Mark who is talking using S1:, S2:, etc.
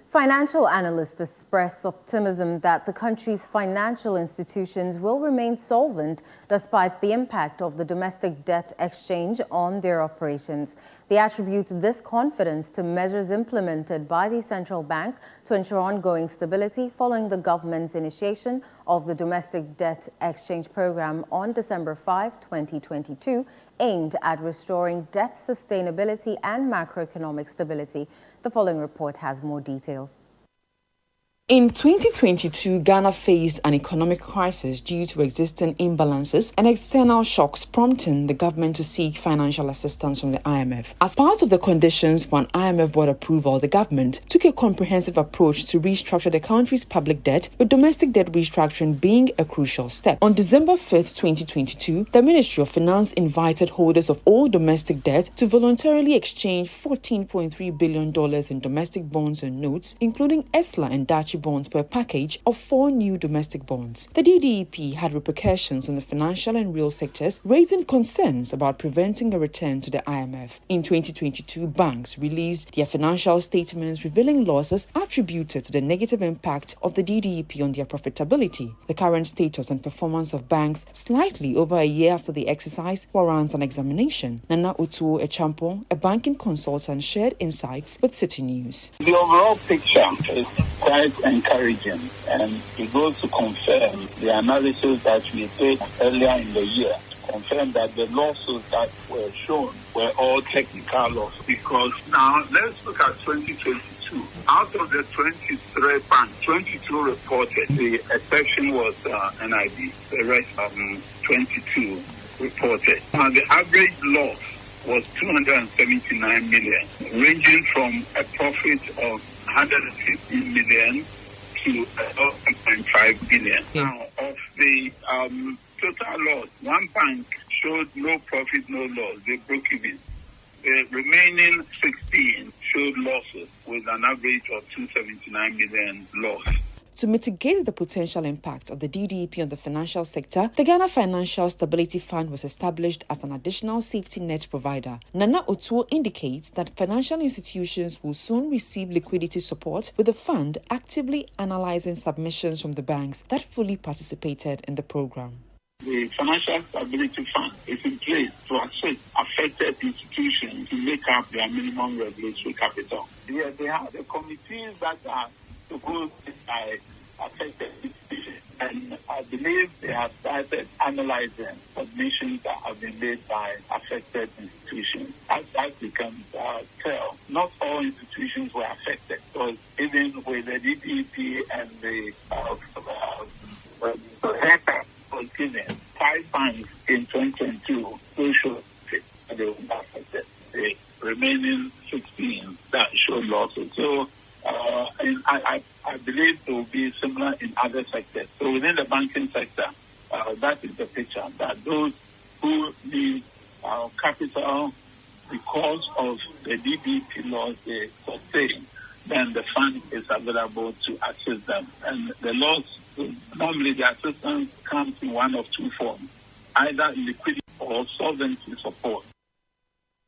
S1: Financial analysts express optimism that the country's financial institutions will remain solvent despite the impact of the domestic debt exchange on their operations. They attribute this confidence to measures implemented by the central bank to ensure ongoing stability following the government's initiation of the domestic debt exchange program on December 5, 2022, aimed at restoring debt sustainability and macroeconomic stability. The following report has more details.
S2: In 2022, Ghana faced an economic crisis due to existing imbalances and external shocks, prompting the government to seek financial assistance from the IMF. As part of the conditions for an IMF board approval, the government took a comprehensive approach to restructure the country's public debt, with domestic debt restructuring being a crucial step. On December 5th, 2022, the Ministry of Finance invited holders of all domestic debt to voluntarily exchange $14.3 billion in domestic bonds and notes, including ESLA and Dachi bonds for a package of 4 new domestic bonds. The DDEP had repercussions on the financial and real sectors, raising concerns about preventing a return to the IMF. In 2022, banks released their financial statements revealing losses attributed to the negative impact of the DDEP on their profitability. The current status and performance of banks slightly over a year after the exercise warrants an examination. Nana Otuo Echampo, a banking consultant, shared insights with Citi News.
S3: The overall picture is quite encouraging, and it goes to confirm the analysis that we did earlier in the year, to confirm that the losses that were shown were all technical losses. Because now let's look at 2022. Out of the 23 banks, 22 reported. The exception was NIB. The rest 22 reported. Now the average loss was 279 million, ranging from a profit of 150 million to 1.5 billion. Now, of the total loss, one bank showed no profit, no loss. They broke even. The remaining 16 showed losses with an average of 279 million loss.
S2: To mitigate the potential impact of the DDEP on the financial sector, the Ghana Financial Stability Fund was established as an additional safety net provider. Nana Otuo indicates that financial institutions will soon receive liquidity support, with the fund actively analyzing submissions from the banks that fully participated in the program.
S3: The Financial Stability Fund is in place to assist affected institutions to make up their minimum regulatory capital. Yeah, they have the committees that are supposed by affected institutions, and I believe they have started analyzing submissions that have been made by affected institutions. As we can tell, not all institutions were affected, because even with the DDP and the was given 5 banks in 2022, they showed that they were not affected. The remaining 16 that showed losses. So I believe it will be similar in other sectors. So within the banking sector, that is the picture, that those who need capital because of the DDP laws they sustain, then the fund is available to assist them. And the laws, normally the assistance comes in one of 2 forms, either liquidity or solvency support.